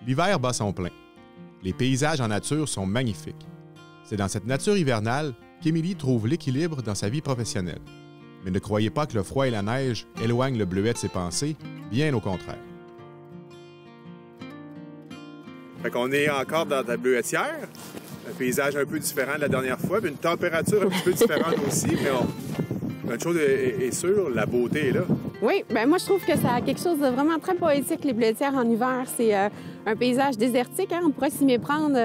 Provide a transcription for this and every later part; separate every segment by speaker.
Speaker 1: L'hiver bat son plein. Les paysages en nature sont magnifiques. C'est dans cette nature hivernale qu'Émilie trouve l'équilibre dans sa vie professionnelle. Mais ne croyez pas que le froid et la neige éloignent le bleuet de ses pensées, bien au contraire.
Speaker 2: Fait qu'on est encore dans la bleuetière, un paysage un peu différent de la dernière fois, puis une température un petit peu différente aussi, mais une chose est sûre, la beauté est là.
Speaker 3: Oui, bien moi je trouve que ça a quelque chose de vraiment très poétique, les bleuetières en hiver. C'est un paysage désertique, hein? On pourrait s'y méprendre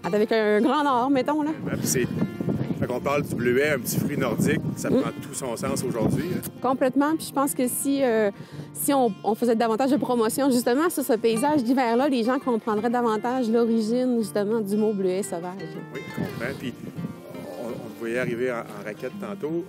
Speaker 3: avec un grand nord, mettons. Là.
Speaker 2: Fait qu'on parle du bleuet, un petit fruit nordique, ça prend tout son sens aujourd'hui. Hein?
Speaker 3: Complètement, puis je pense que si on faisait davantage de promotion justement sur ce paysage d'hiver-là, les gens comprendraient davantage l'origine justement du mot bleuet sauvage.
Speaker 2: Oui, je comprends. Puis on le voyait arriver en raquette tantôt.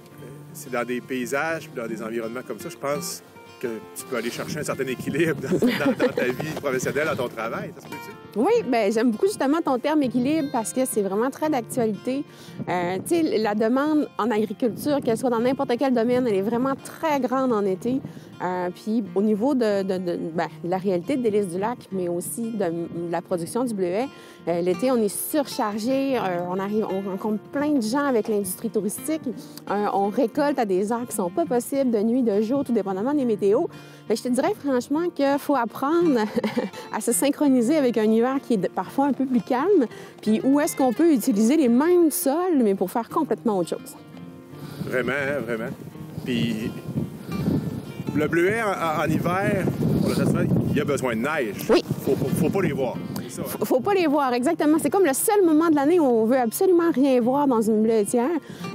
Speaker 2: C'est dans des paysages, dans des environnements comme ça, je pense que tu peux aller chercher un certain équilibre dans ta vie professionnelle, dans ton travail. Ça se peut-tu?
Speaker 3: Oui, bien, j'aime beaucoup justement ton terme équilibre parce que c'est vraiment très d'actualité. Tu sais, la demande en agriculture, qu'elle soit dans n'importe quel domaine, elle est vraiment très grande en été. Puis au niveau de la réalité de Délices-du-Lac, mais aussi de la production du bleuet, l'été, on est surchargé. On rencontre plein de gens avec l'industrie touristique. On récolte à des heures qui sont pas possibles, de nuit, de jour, tout dépendamment des météos. Fait que je te dirais franchement qu'il faut apprendre à se synchroniser avec un hiver qui est parfois un peu plus calme, puis où est-ce qu'on peut utiliser les mêmes sols, mais pour faire complètement autre chose.
Speaker 2: Vraiment, hein, vraiment. Puis le bleuet en hiver, il y a besoin de neige.
Speaker 3: Oui.
Speaker 2: Faut pas les voir. C'est ça, hein?
Speaker 3: Faut pas les voir, exactement. C'est comme le seul moment de l'année où on veut absolument rien voir dans une bleuetière.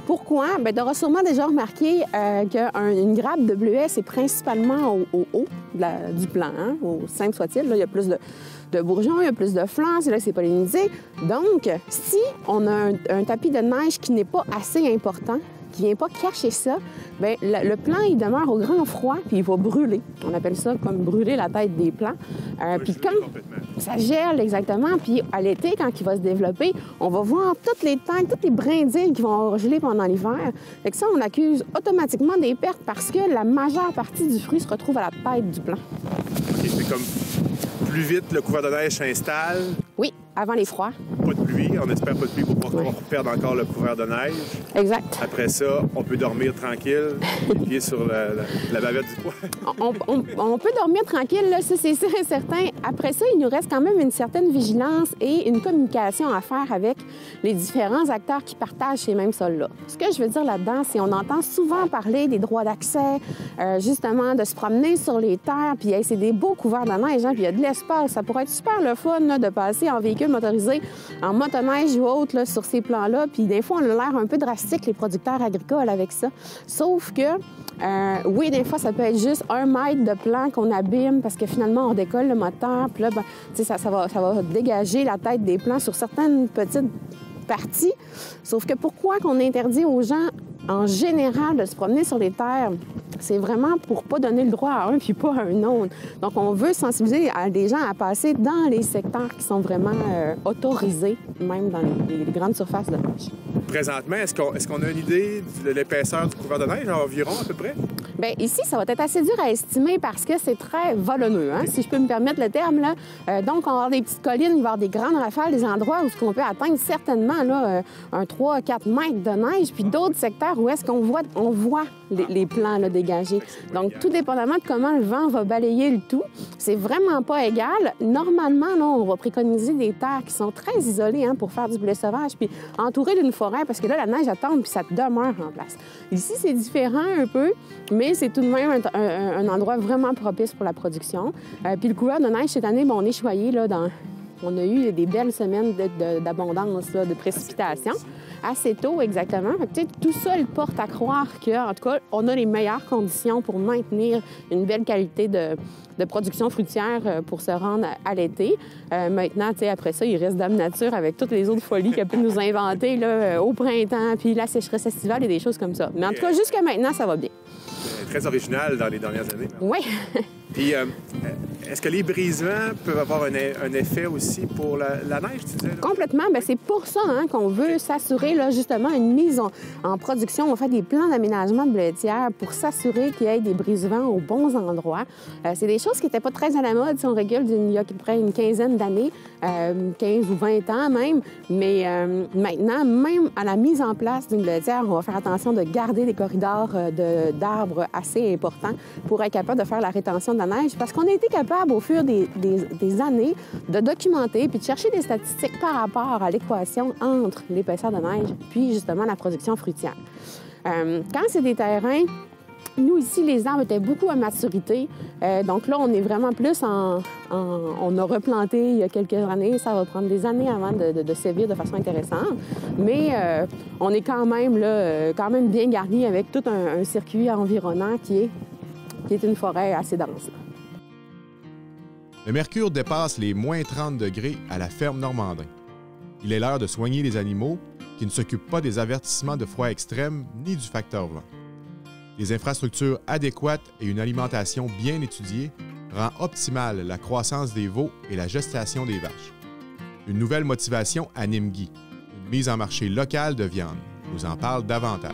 Speaker 3: Pourquoi? Bien, tu auras sûrement déjà remarqué qu'une grappe de bleuet, c'est principalement au haut du plan, hein? Au simple soit-il. Là, il y a plus de bourgeons, il y a plus de flancs, c'est là que c'est pollinisé. Donc, si on a un tapis de neige qui n'est pas assez important, qui ne vient pas cacher ça, bien, le plant, il demeure au grand froid, puis il va brûler. On appelle ça comme brûler la tête des plants. Puis quand ça gèle, exactement, puis à l'été, quand il va se développer, on va voir toutes les têtes, toutes les brindilles qui vont geler pendant l'hiver. Fait que ça, on accuse automatiquement des pertes parce que la majeure partie du fruit se retrouve à la tête du plant.
Speaker 2: OK, c'est comme plus vite le couvert de neige s'installe.
Speaker 3: Oui, avant les froids.
Speaker 2: Pas de pluie, on espère pas de pluie pour pas perdre encore le couvert de neige.
Speaker 3: Exact.
Speaker 2: Après ça, on peut dormir tranquille, les pieds sur la bavette du poids.
Speaker 3: on peut dormir tranquille, là, ça c'est sûr et certain. Après ça, il nous reste quand même une certaine vigilance et une communication à faire avec les différents acteurs qui partagent ces mêmes sols-là. Ce que je veux dire là-dedans, c'est qu'on entend souvent parler des droits d'accès, justement, de se promener sur les terres, puis c'est des beaux couverts de neige, hein, puis il y a de l'espace. Ça pourrait être super le fun là, de passer en véhicule motorisé, en motoneige ou autre, là, sur ces plans-là. Puis des fois, on a l'air un peu drastique, les producteurs agricoles, avec ça. Sauf que, oui, des fois, ça peut être juste 1 mètre de plan qu'on abîme parce que finalement, on décolle le moteur. Puis là, ben, ça va dégager la tête des plants sur certaines petites parties. Sauf que pourquoi qu'on interdit aux gens, en général, de se promener sur les terres? C'est vraiment pour pas donner le droit à un puis pas à un autre. Donc, on veut sensibiliser des gens à passer dans les secteurs qui sont vraiment autorisés, même dans les grandes surfaces de neige.
Speaker 2: Présentement, est-ce qu'on a une idée de l'épaisseur du couvert de neige environ, à peu près?
Speaker 3: Bien, ici, ça va être assez dur à estimer parce que c'est très vallonneux, hein, si je peux me permettre le terme. Là. Donc, on va avoir des petites collines, il va y avoir des grandes rafales, des endroits où on peut atteindre certainement là, un 3-4 mètres de neige, puis d'autres secteurs où est-ce qu'on voit les plants là, dégagés. Donc, tout dépendamment de comment le vent va balayer le tout, c'est vraiment pas égal. Normalement, là, on va préconiser des terres qui sont très isolées hein, pour faire du blé sauvage, puis entourées d'une forêt, parce que là, la neige, elle tombe, puis ça demeure en place. Ici, c'est différent un peu, mais c'est tout de même un endroit vraiment propice pour la production. Puis le couvert de neige, cette année, on est choyé là, on a eu des belles semaines d'abondance, là, de précipitations. Assez tôt, exactement. Peut-être tout ça le porte à croire qu'en tout cas, on a les meilleures conditions pour maintenir une belle qualité de production fruitière pour se rendre à l'été. Maintenant, après ça, il reste Dame Nature avec toutes les autres folies qu'elle peut nous inventer là, au printemps, puis la sécheresse estivale et des choses comme ça. Mais en tout cas, jusqu'à maintenant, ça va bien.
Speaker 2: Très original dans les dernières années.
Speaker 3: Oui.
Speaker 2: Puis, Est-ce que les brisements peuvent avoir un effet aussi pour la neige, tu disais? Là?
Speaker 3: Complètement. Bien, c'est pour ça qu'on veut s'assurer, là, justement, une mise en production. On fait des plans d'aménagement de bleuetière pour s'assurer qu'il y ait des brise-vents aux bons endroits. C'est des choses qui n'étaient pas très à la mode si on recule il y a à peu près une quinzaine d'années, 15 ou 20 ans même. Mais maintenant, même à la mise en place d'une bleuetière, on va faire attention de garder des corridors d'arbres assez importants pour être capable de faire la rétention de la neige parce qu'on a été capable au fur des années de documenter puis de chercher des statistiques par rapport à l'équation entre l'épaisseur de neige puis justement la production fruitière. Quand c'est des terrains, nous ici, les arbres étaient beaucoup à maturité. Donc là, on est vraiment plus on a replanté il y a quelques années. Ça va prendre des années avant de sévir de façon intéressante. Mais on est quand même, là, quand même bien garni avec tout un circuit environnant qui est une forêt assez dense. Là.
Speaker 1: Le mercure dépasse les moins 30 degrés à la ferme Normandin. Il est l'heure de soigner les animaux qui ne s'occupent pas des avertissements de froid extrême ni du facteur vent. Des infrastructures adéquates et une alimentation bien étudiée rend optimale la croissance des veaux et la gestation des vaches. Une nouvelle motivation anime Guy, une mise en marché locale de viande. Il nous en parle davantage.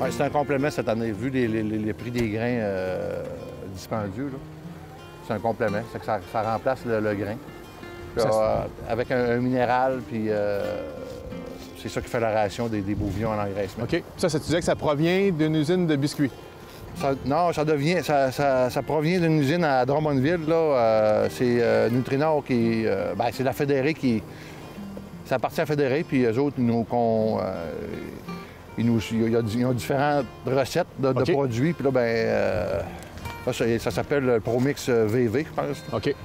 Speaker 4: Ouais, c'est un complément cette année, vu les prix des grains dispendieux. Là. C'est un complément, c'est que ça remplace le grain. Puis, avec un minéral, puis c'est ça qui fait la ration des bouvillons en engraissement.
Speaker 5: OK. Ça, tu disais que ça provient d'une usine de biscuits?
Speaker 4: Non, ça provient d'une usine à Drummondville. C'est Nutrinor qui... c'est la Fédérée qui... Ça appartient à Fédérée, puis eux autres, ils ont différentes recettes de produits. Puis là, ça s'appelle le ProMix VV, je pense.
Speaker 5: OK.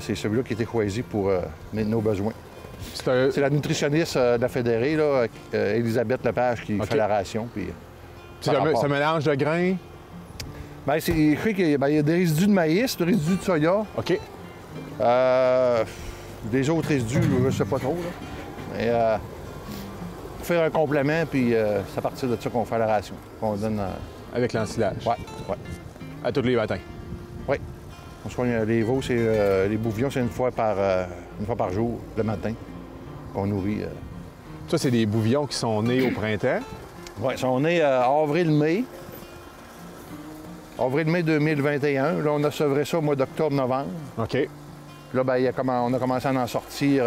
Speaker 4: C'est celui-là qui a été choisi pour nos besoins. C'est la nutritionniste de la Fédérée, là, Elisabeth Lepage, qui fait la ration. Puis,
Speaker 5: ça mélange de grains?
Speaker 4: C'est écrit qu'il y a des résidus de maïs, des résidus de soya.
Speaker 5: OK.
Speaker 4: Des autres résidus, je ne sais pas trop. Là. Mais, pour faire un complément, puis c'est à partir de ça qu'on fait la ration, qu'on donne...
Speaker 5: Avec l'ensilage?
Speaker 4: Oui.
Speaker 5: À tous les matins?
Speaker 4: Oui. On soigne les veaux, les bouvillons, c'est une fois par jour, le matin, qu'on nourrit.
Speaker 5: Ça, c'est des bouvillons qui sont nés au printemps?
Speaker 4: Oui, ils sont nés avril-mai. Avril-mai 2021. Là, on a sevré ça au mois d'octobre-novembre.
Speaker 5: OK.
Speaker 4: Là, on a commencé à en sortir...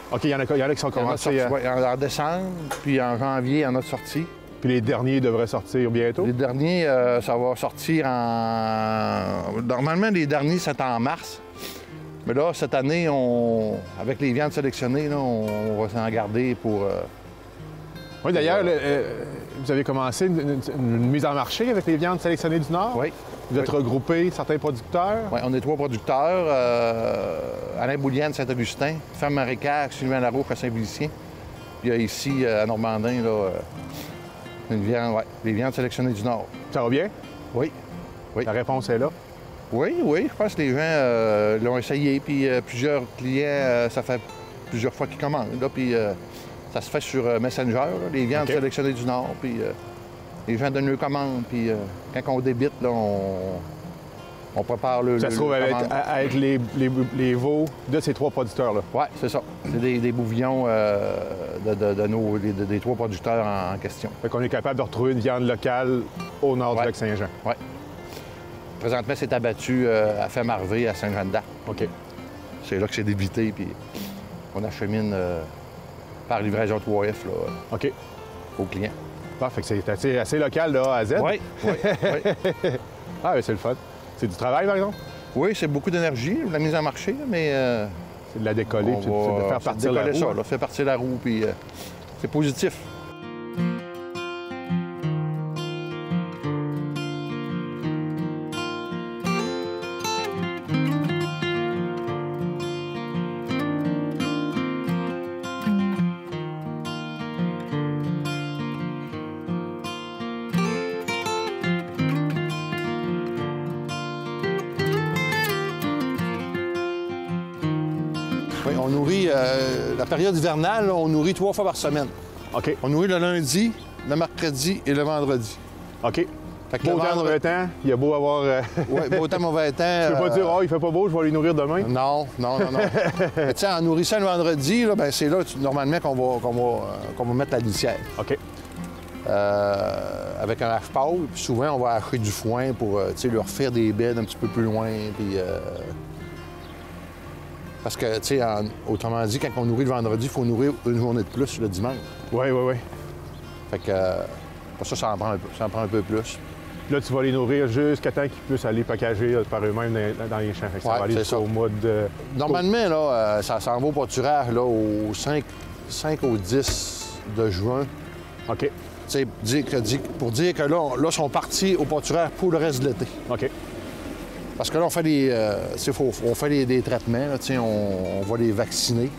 Speaker 5: OK, il y en a qui sont commencés...
Speaker 4: en décembre, puis en janvier, il y en a sorti.
Speaker 5: Puis les derniers devraient sortir bientôt?
Speaker 4: Les derniers, ça va sortir en... Normalement, les derniers, c'est en mars. Mais là, cette année, avec les viandes sélectionnées, là, on va s'en garder pour...
Speaker 5: Oui, d'ailleurs, vous avez commencé une mise en marché avec les viandes sélectionnées du Nord?
Speaker 4: Oui.
Speaker 5: Vous êtes regroupés certains producteurs?
Speaker 4: Oui, on est 3 producteurs. Alain Bouliane, Saint-Augustin, Ferme Marécage, Sylvain Larouche à Saint-Félicien. Puis il y a ici, à Normandin, là, les viandes sélectionnées du Nord.
Speaker 5: Ça va bien?
Speaker 4: Oui.
Speaker 5: La réponse est là?
Speaker 4: Oui. Je pense que les gens l'ont essayé. Puis plusieurs clients, ça fait plusieurs fois qu'ils commandent. Là, puis ça se fait sur Messenger, là, les viandes sélectionnées du Nord. Puis les gens donnent leur commande. Puis quand on débite, là, on prépare le...
Speaker 5: Ça se trouve à être les veaux de ces 3 producteurs-là?
Speaker 4: Oui, c'est ça. C'est des bouvillons des 3 producteurs en question.
Speaker 5: Fait qu'on est capable de retrouver une viande locale au nord du Lac-Saint-Jean?
Speaker 4: Oui. Présentement, c'est abattu à Ferme-Harvey, à Saint-Jean-d'Arc.
Speaker 5: OK.
Speaker 4: C'est là que c'est débité, puis on achemine par livraison 3F là,
Speaker 5: OK.
Speaker 4: aux clients.
Speaker 5: Bon, fait que c'est assez local de A à Z.
Speaker 4: Oui, oui, oui.
Speaker 5: Ah, mais c'est le fun. C'est du travail, par exemple?
Speaker 4: Oui, c'est beaucoup d'énergie, la mise en marché, là, mais
Speaker 5: C'est de la décoller, puis
Speaker 4: on
Speaker 5: de
Speaker 4: va
Speaker 5: faire partir la roue.
Speaker 4: décoller ça, là, faire partir la roue, puis c'est positif. Oui, on nourrit, la période hivernale, là, on nourrit 3 fois par semaine.
Speaker 5: OK.
Speaker 4: On nourrit le lundi, le mercredi et le vendredi.
Speaker 5: OK.
Speaker 4: Fait que
Speaker 5: Beau
Speaker 4: le
Speaker 5: temps,
Speaker 4: vendre-
Speaker 5: mauvais temps, il y a beau avoir...
Speaker 4: Oui, beau temps, mauvais temps.
Speaker 5: Je peux pas dire, oh, il fait pas beau, je vais les nourrir demain.
Speaker 4: Non, non, non, non. Mais tu sais, en nourrissant le vendredi, là, ben, c'est là, normalement, qu'on va mettre la litière.
Speaker 5: OK.
Speaker 4: Avec un hache-paille, puis souvent, on va hacher du foin pour, tu sais, leur faire des beds un petit peu plus loin, puis... Parce que, tu sais, autrement dit, quand on nourrit le vendredi, il faut nourrir une journée de plus le dimanche.
Speaker 5: Oui, oui, oui.
Speaker 4: Fait que, pour ça en prend un peu, ça en prend un peu plus.
Speaker 5: Puis là, tu vas les nourrir jusqu'à temps qu'ils puissent aller packager par eux-mêmes dans les champs. Fait que ça
Speaker 4: Ouais,
Speaker 5: va aller
Speaker 4: c'est
Speaker 5: jusqu'au
Speaker 4: ça.
Speaker 5: mois de...
Speaker 4: Normalement, là, ça s'en va au pâturage, là, au 5 au 10 de juin.
Speaker 5: OK.
Speaker 4: Tu sais, pour dire que là, ils sont partis au pâturage pour le reste de l'été.
Speaker 5: OK.
Speaker 4: Parce que là, on fait on fait des traitements, là, tu sais, on va les vacciner.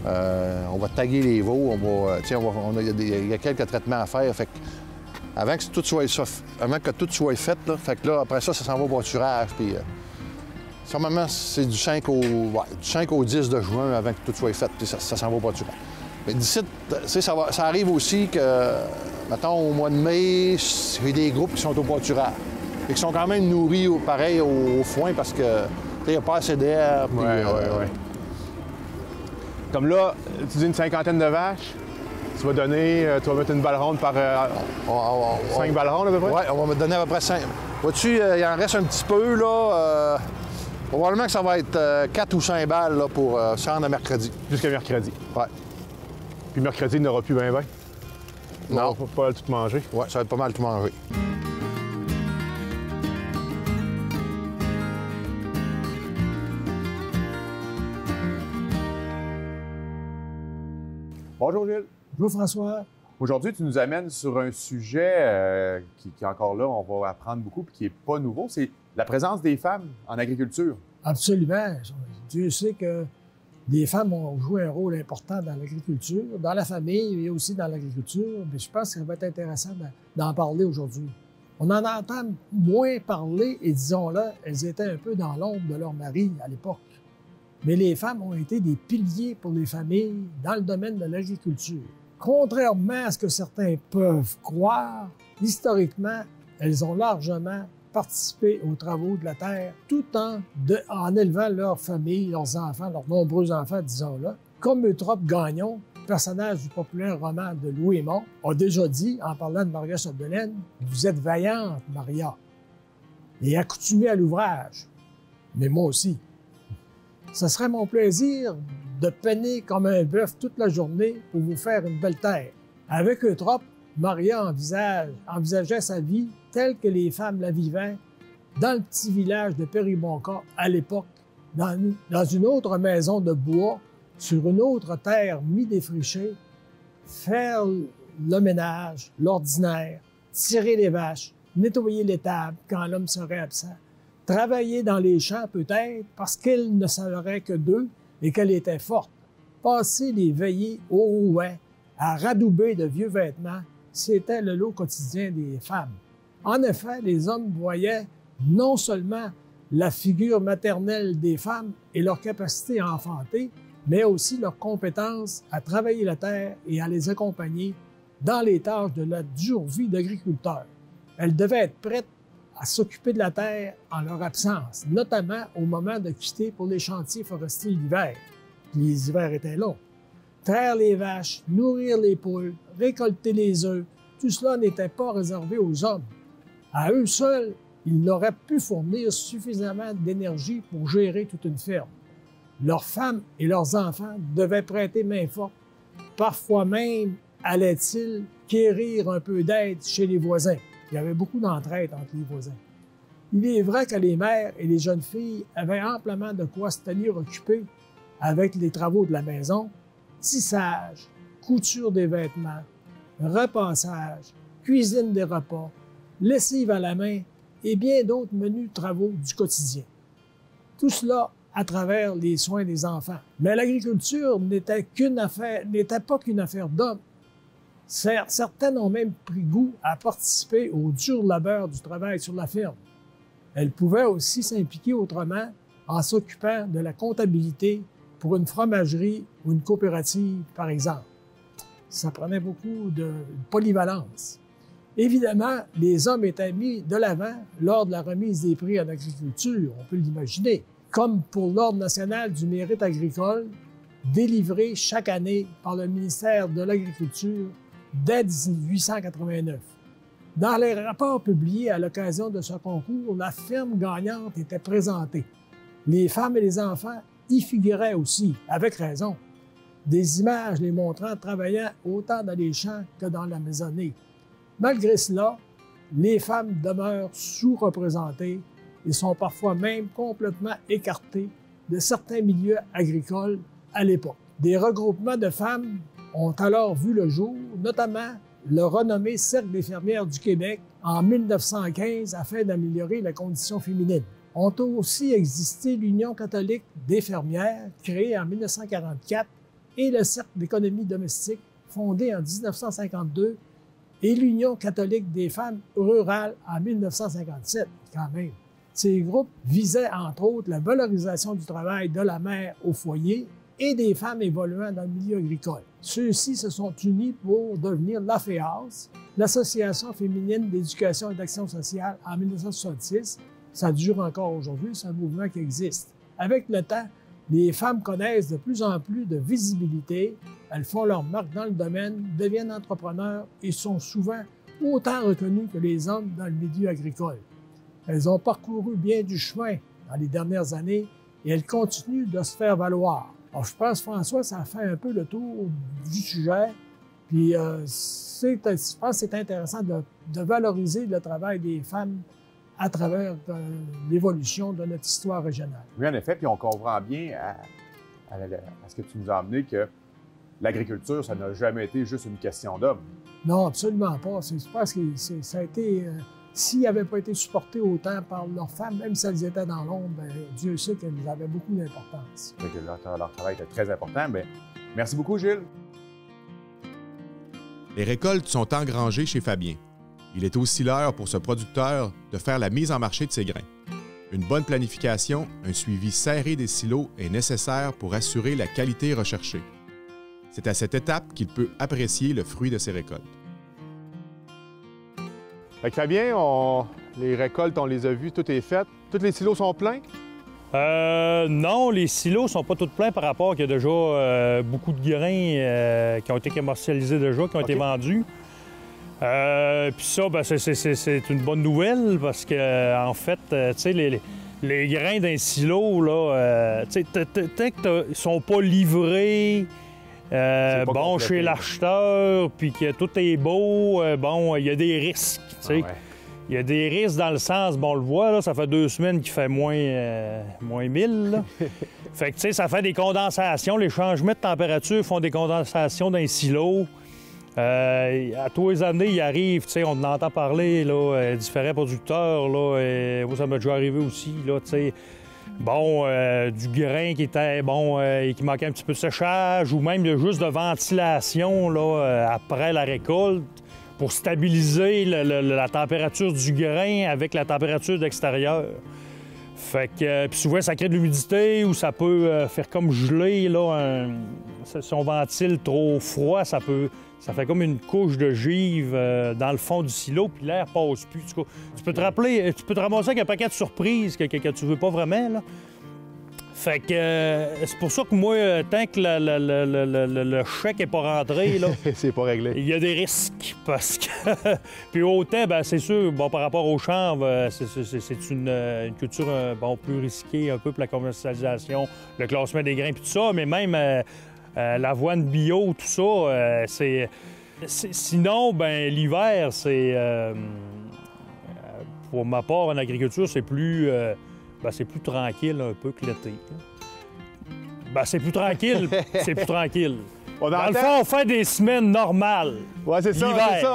Speaker 4: On va taguer les veaux, tu sais, il y a quelques traitements à faire. Fait que avant que tout soit fait, là, fait que là, après ça s'en va au pâturage. Puis, normalement, c'est du 5 au 10 de juin avant que tout soit fait, puis ça s'en va au pâturage. Mais d'ici, tu sais, ça arrive aussi que, mettons, au mois de mai, il y a des groupes qui sont au pâturage. Et qui sont quand même nourris pareil au foin parce que il n'y a pas assez d'air.
Speaker 5: Oui, oui, oui. Comme là, tu dis une cinquantaine de vaches. Tu vas donner, tu vas mettre une balle ronde par 5 balles rondes à peu près?
Speaker 4: Oui, on va me donner à peu près 5. Vois-tu, il en reste un petit peu, là. Probablement que ça va être 4 ou 5 balles là, pour se rendre à mercredi.
Speaker 5: Jusqu'à mercredi.
Speaker 4: Oui.
Speaker 5: Puis mercredi, il n'aura plus bien.
Speaker 4: Non.
Speaker 5: On va pas tout manger.
Speaker 4: Oui, ça va être pas mal tout manger.
Speaker 5: Bonjour Gilles.
Speaker 6: Bonjour François.
Speaker 5: Aujourd'hui, tu nous amènes sur un sujet qui est encore là, on va apprendre beaucoup, puis qui n'est pas nouveau, c'est la présence des femmes en agriculture.
Speaker 6: Absolument. Dieu sait que les femmes ont joué un rôle important dans l'agriculture, dans la famille et aussi dans l'agriculture. Mais je pense que ça va être intéressant d'en parler aujourd'hui. On en entend moins parler et disons-le, elles étaient un peu dans l'ombre de leur mari à l'époque. Mais les femmes ont été des piliers pour les familles dans le domaine de l'agriculture. Contrairement à ce que certains peuvent croire, historiquement, elles ont largement participé aux travaux de la terre tout en élevant leur famille, leurs enfants, leurs nombreux enfants, disons-le. Comme Eutrope Gagnon, personnage du populaire roman de Louis Aymon, a déjà dit, en parlant de Maria Chapdelaine, « Vous êtes vaillante, Maria, et accoutumée à l'ouvrage. Mais moi aussi. Ce serait mon plaisir de peiner comme un bœuf toute la journée pour vous faire une belle terre. » Avec Eutrope, Maria envisageait sa vie telle que les femmes la vivaient dans le petit village de Péribonka à l'époque, dans une autre maison de bois, sur une autre terre mi-défrichée, faire le ménage, l'ordinaire, tirer les vaches, nettoyer l'étable quand l'homme serait absent, travailler dans les champs peut-être parce qu'elle ne savait que d'eux et qu'elle était forte, passer les veillées au rouet, à radouber de vieux vêtements, c'était le lot quotidien des femmes. En effet, les hommes voyaient non seulement la figure maternelle des femmes et leur capacité à enfanter, mais aussi leur compétence à travailler la terre et à les accompagner dans les tâches de la dure vie d'agriculteur. Elles devaient être prêtes à s'occuper de la terre en leur absence, notamment au moment de quitter pour les chantiers forestiers l'hiver. Les hivers étaient longs. Traire les vaches, nourrir les poules, récolter les œufs, tout cela n'était pas réservé aux hommes. À eux seuls, ils n'auraient pu fournir suffisamment d'énergie pour gérer toute une ferme. Leurs femmes et leurs enfants devaient prêter main forte Parfois même, allait-il quérir un peu d'aide chez les voisins. Il y avait beaucoup d'entraide entre les voisins. Il est vrai que les mères et les jeunes filles avaient amplement de quoi se tenir occupées avec les travaux de la maison, tissage, couture des vêtements, repassage, cuisine des repas, lessive à la main et bien d'autres menus travaux du quotidien. Tout cela à travers les soins des enfants. Mais l'agriculture n'était pas qu'une affaire d'hommes. Certaines ont même pris goût à participer au dur labeur du travail sur la ferme. Elles pouvaient aussi s'impliquer autrement en s'occupant de la comptabilité pour une fromagerie ou une coopérative, par exemple. Ça prenait beaucoup de polyvalence. Évidemment, les hommes étaient mis de l'avant lors de la remise des prix en agriculture, on peut l'imaginer, comme pour l'Ordre national du mérite agricole, délivré chaque année par le ministère de l'Agriculture dès 1889. Dans les rapports publiés à l'occasion de ce concours, la ferme gagnante était présentée. Les femmes et les enfants y figuraient aussi, avec raison. Des images les montrant travaillant autant dans les champs que dans la maisonnée. Malgré cela, les femmes demeurent sous-représentées et sont parfois même complètement écartées de certains milieux agricoles à l'époque. Des regroupements de femmes ont alors vu le jour, notamment le renommé Cercle des fermières du Québec en 1915 afin d'améliorer la condition féminine. Ont aussi existé l'Union catholique des fermières, créée en 1944, et le Cercle d'économie domestique, fondé en 1952, et l'Union catholique des femmes rurales en 1957, quand même. Ces groupes visaient, entre autres, la valorisation du travail de la mère au foyer et des femmes évoluant dans le milieu agricole. Ceux-ci se sont unis pour devenir l'AFEAS, l'Association féminine d'éducation et d'action sociale, en 1966. Ça dure encore aujourd'hui, c'est un mouvement qui existe. Avec le temps, les femmes connaissent de plus en plus de visibilité, elles font leur marque dans le domaine, deviennent entrepreneurs et sont souvent autant reconnues que les hommes dans le milieu agricole. Elles ont parcouru bien du chemin dans les dernières années et elles continuent de se faire valoir. Alors, je pense, François, ça a fait un peu le tour du sujet. Puis, je pense que c'est intéressant de valoriser le travail des femmes à travers l'évolution de notre histoire régionale.
Speaker 5: Oui, en effet, puis on comprend bien à ce que tu nous as amené que l'agriculture, ça n'a jamais été juste une question d'hommes.
Speaker 6: Non, absolument pas. Je pense que ça a été... S'ils n'avaient pas été supportés autant par leurs femmes, même si elles étaient dans l'ombre, Dieu sait qu'elles avaient beaucoup d'importance.
Speaker 5: Leur travail était très important. Bien, merci beaucoup, Gilles.
Speaker 1: Les récoltes sont engrangées chez Fabien. Il est aussi l'heure pour ce producteur de faire la mise en marché de ses grains. Une bonne planification, un suivi serré des silos est nécessaire pour assurer la qualité recherchée. C'est à cette étape qu'il peut apprécier le fruit de ses récoltes.
Speaker 5: Fait que Fabien, les récoltes, on les a vues, tout est fait. Tous les silos sont pleins?
Speaker 7: Non, les silos sont pas tous pleins par rapport qu'il y a déjà beaucoup de grains qui ont été commercialisés déjà, qui ont été vendus. Puis ça, ben, c'est une bonne nouvelle parce que, en fait, tu sais, les grains d'un silo, là, tu sais, tant qu'ils sont pas livrés, bon, chez l'acheteur, puis que tout est beau, bon, il y a des risques, tu sais. Ah ouais. Il y a des risques dans le sens, bon, on le voit, là, ça fait 2 semaines qu'il fait moins 1000, là. Fait que, tu sais, ça fait des condensations. Les changements de température font des condensations dans les silos. À tous les années, il arrive, tu sais, on en entend parler, là, différents producteurs, là, moi, ça m'est déjà arrivé aussi, là, tu sais, bon, du grain qui était, bon, et qui manquait un petit peu de séchage, ou même juste de ventilation, là, après la récolte, pour stabiliser la température du grain avec la température d'extérieur. Fait que, puis souvent, ça crée de l'humidité ou ça peut faire comme geler, là, si on ventile trop froid, ça fait comme une couche de givre dans le fond du silo, puis l'air passe plus. Tu peux te ramasser avec un paquet de surprises que tu veux pas vraiment, là. Fait que c'est pour ça que moi, tant que le chèque n'est pas rentré, là,
Speaker 5: c'est pas réglé.
Speaker 7: Il y a des risques parce que... Puis autant, ben, c'est sûr, bon, par rapport au chanvre, c'est une culture bon, plus risquée un peu pour la commercialisation, le classement des grains puis tout ça, mais même l'avoine bio, tout ça, sinon, ben l'hiver, c'est... pour ma part, en agriculture, c'est plus tranquille un peu que l'été. Ben, c'est plus tranquille, c'est plus tranquille. Dans le fond, on fait des semaines normales.
Speaker 5: Oui, c'est ça,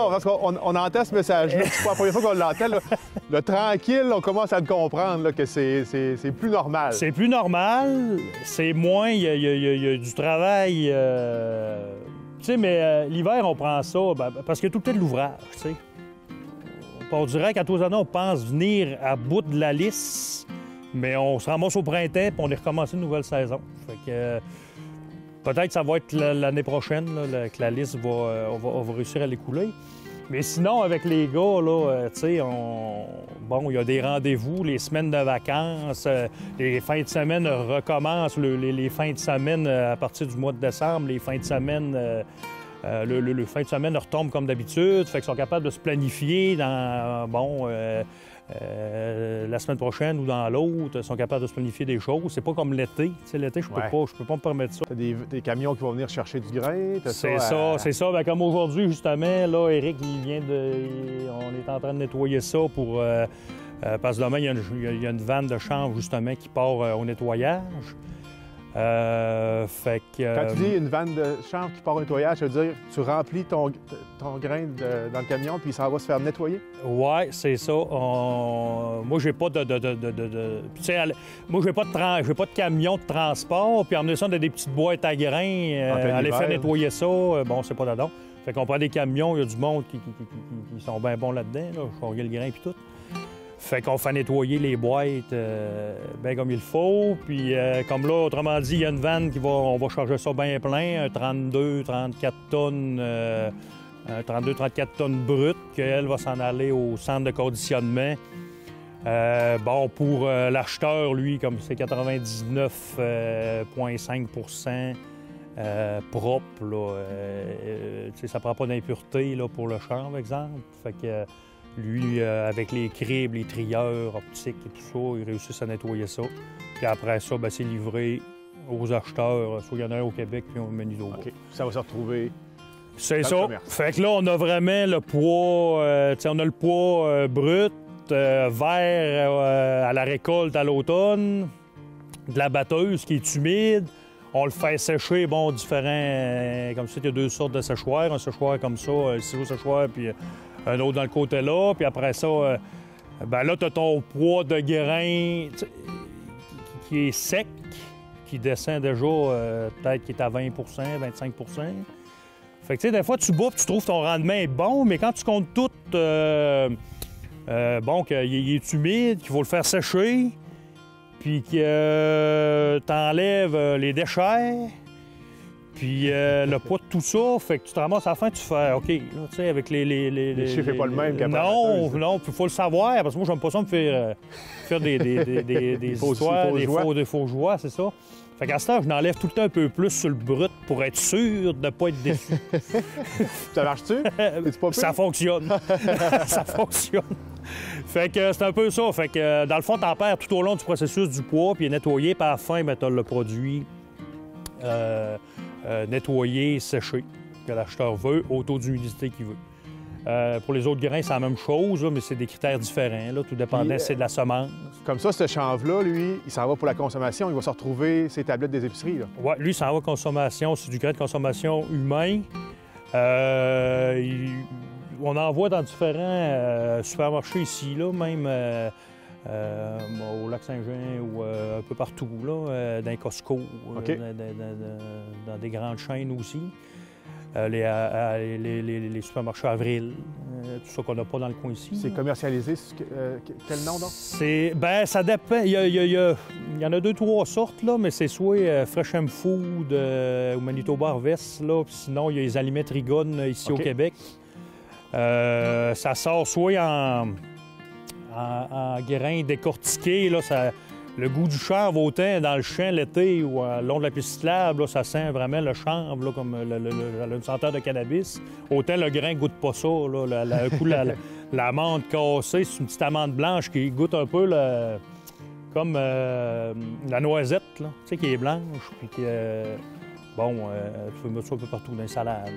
Speaker 5: parce qu'on entend ce message-là. C'est pas la première fois qu'on l'entend. Le tranquille, on commence à le comprendre, là, que c'est plus normal.
Speaker 7: C'est plus normal, c'est moins, il y a du travail. Tu sais, mais l'hiver, on prend ça parce qu'il y a tout le temps de l'ouvrage, tu sais. On dirait qu'à tous les années, on pense venir à bout de la lisse, mais on se ramasse au printemps puis on est recommencé une nouvelle saison. Fait que peut-être que ça va être l'année prochaine là, que la liste on va réussir à l'écouler. Mais sinon, avec les gars, là, tu sais, il y a des rendez-vous, les semaines de vacances, les fins de semaine recommencent, les fins de semaine à partir du mois de décembre, les fins de semaine... le fin de semaine retombe comme d'habitude, fait qu'ils sont capables de se planifier dans, la semaine prochaine ou dans l'autre, ils sont capables de se planifier des choses. C'est pas comme l'été. Tu sais, l'été, je peux pas me permettre ça.
Speaker 5: T'as des camions qui vont venir chercher du grain,
Speaker 7: c'est ça. Ben, comme aujourd'hui, justement, là, Éric, on est en train de nettoyer ça pour... parce que demain, il y a une vanne de chanvre, justement, qui part au nettoyage. Fait que,
Speaker 5: Quand tu dis une vanne de chanvre qui part au nettoyage, ça veut dire tu remplis ton grain dans le camion puis ça va se faire nettoyer?
Speaker 7: Oui, c'est ça. Moi, j'ai pas moi, j'ai pas de camion de transport, puis emmener ça dans des petites boîtes à grains, aller faire nettoyer ça, c'est pas d'adon. Fait qu'on prend des camions, il y a du monde qui sont bien bons là-dedans, là, charger le grain puis tout. Fait qu'on fait nettoyer les boîtes bien comme il faut. Puis comme là, autrement dit, il y a une vanne on va charger ça bien plein, 32-34 tonnes, 32-34 tonnes brutes, qu'elle va s'en aller au centre de conditionnement. Pour l'acheteur, lui, comme c'est 99,5 propre, là, ça prend pas d'impureté pour le champ, par exemple. Fait que lui, avec les cribs, les trieurs optiques et tout ça, il réussit à nettoyer ça. Puis après ça, c'est livré aux acheteurs, soit il y en a un au Québec, puis au Manitoba.
Speaker 5: OK. Ça va se retrouver.
Speaker 7: C'est ça. Fait que là, on a vraiment le poids, on a le poids brut, vert à la récolte à l'automne, de la batteuse qui est humide. On le fait sécher, différent. Comme ça, il y a deux sortes de séchoirs. Un séchoir comme ça, un silo séchoir, puis un autre dans le côté là. Puis après ça, là, tu as ton poids de grain qui est sec, qui descend déjà, peut-être qu'il est à 20 25 Fait que, des fois, tu bats tu trouves ton rendement est bon, mais quand tu comptes tout, qu'il est humide, qu'il faut le faire sécher, puis que t'enlèves les déchets, puis le poids de tout ça, fait que tu te ramasses à la fin, tu fais OK, là, tu sais, avec les
Speaker 5: chiffres n'est pas le même qu'à
Speaker 7: Non, il faut le savoir, parce que moi, j'aime pas ça me faire des histoires, des faux joies, c'est ça. Fait qu'à ce temps, je n'enlève tout le temps un peu plus sur le brut pour être sûr de ne pas être déçu.
Speaker 5: Ça marche-tu?
Speaker 7: Ça fonctionne. Ça fonctionne. Fait que c'est un peu ça. Fait que dans le fond, t'en perds tout au long du processus du poids, puis nettoyé, puis à la fin, t'as le produit nettoyé, séché, que l'acheteur veut, au taux d'humidité qu'il veut. Pour les autres grains, c'est la même chose, là, mais c'est des critères différents. Là, tout dépendant, c'est de la semence.
Speaker 5: Comme ça, ce chanvre-là, lui, il s'en va pour la consommation. Il va se retrouver ses tablettes des épiceries.
Speaker 7: Oui, lui, il s'en va consommation. C'est du grain de consommation humain. On en voit dans différents supermarchés ici, là, même au Lac-Saint-Jean ou un peu partout, là, dans les Costco, dans des grandes chaînes aussi. Les supermarchés Avril, tout ça qu'on n'a pas dans le coin ici.
Speaker 5: C'est commercialisé, quel nom donc?
Speaker 7: Ça dépend. Il y en a 2-3 sortes, là, mais c'est soit Fresh & Food ou Manitoba Harvest, là, puis sinon il y a les aliments Trigone ici au Québec. Ça sort soit en grains décortiqués, là, le goût du chanvre, autant dans le champ l'été ou le long de la piste cyclable, là, ça sent vraiment le chanvre, là, comme une senteur de cannabis. Autant le grain ne goûte pas ça. Là, un coup, l'amande cassée, c'est une petite amande blanche qui goûte un peu comme la noisette, là, tu sais, qui est blanche. Puis bon, tu peux mettre ça un peu partout dans les salades,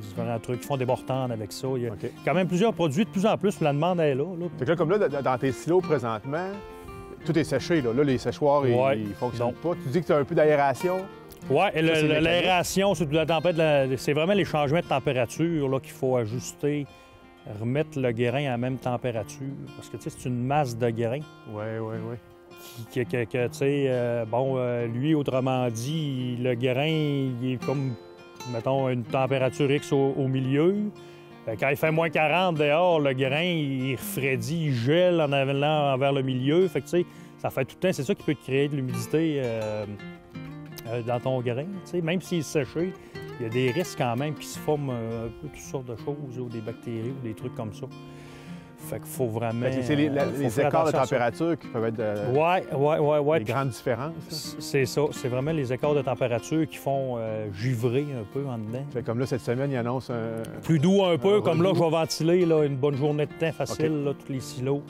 Speaker 7: différents trucs. Ils font des mortandes avec ça. Il y a quand même plusieurs produits. De plus en plus, la demande est là.
Speaker 5: Fait que là, comme là, dans tes silos présentement, tout est séché. Là, les séchoirs, ils fonctionnent pas. Tu dis que tu as un peu d'aération.
Speaker 7: Oui, l'aération, c'est la tempête, c'est vraiment les changements de température là, qu'il faut ajuster, remettre le grain à la même température. Parce que, tu sais, c'est une masse de grain.
Speaker 5: Oui.
Speaker 7: Tu sais, lui, autrement dit, le grain, il est comme, mettons, une température X au milieu. Quand il fait moins 40 dehors, le grain, il refroidit, il gèle en allant vers le milieu. Fait que, tu sais, ça fait tout le temps, c'est ça qui peut créer de l'humidité dans ton grain. Tu sais, même s'il est séché, il y a des risques quand même qui se forment un peu toutes sortes de choses, ou des bactéries, ou des trucs comme ça. Fait qu'il faut vraiment...
Speaker 5: C'est les écarts de température qui peuvent être
Speaker 7: Oui.
Speaker 5: des grandes différences.
Speaker 7: C'est ça. C'est vraiment les écarts de température qui font givrer un peu en dedans.
Speaker 5: Fait comme là, cette semaine, il annonce un...
Speaker 7: Plus doux un peu. Comme là, je vais ventiler là, une bonne journée de temps facile, là, tous les silos,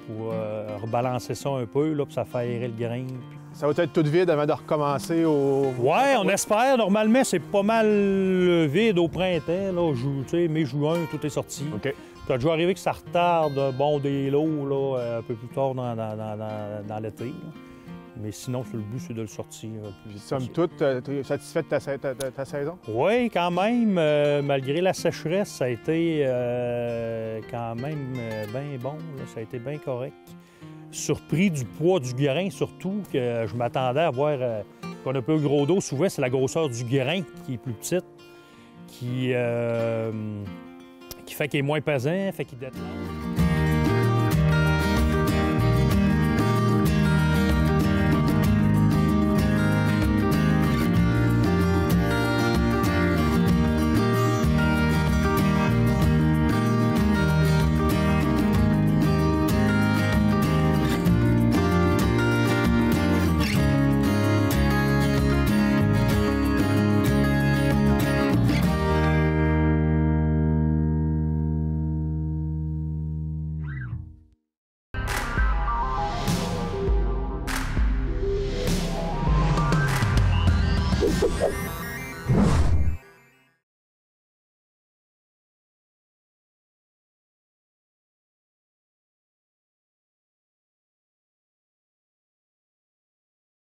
Speaker 7: pour rebalancer ça un peu, là, puis ça fait aérer le grain.
Speaker 5: Ça va être tout vide avant de recommencer au...
Speaker 7: Oui, on espère. Normalement, c'est pas mal vide au printemps. Là, mai-juin, tout est sorti.
Speaker 5: OK.
Speaker 7: Ça a déjà arrivé que ça retarde des lots là, un peu plus tard dans l'été. Là. Mais sinon, le but, c'est de le sortir plus vite.
Speaker 5: Somme toute, tu es satisfait de ta saison?
Speaker 7: Oui, quand même. Malgré la sécheresse, ça a été quand même bien bon. Là. Ça a été bien correct. Surpris du poids du grain, surtout, que je m'attendais à voir qu'on a un peu gros dos. Souvent, c'est la grosseur du grain qui est plus petite, qui fait qu'il est moins pesant, fait qu'il détend.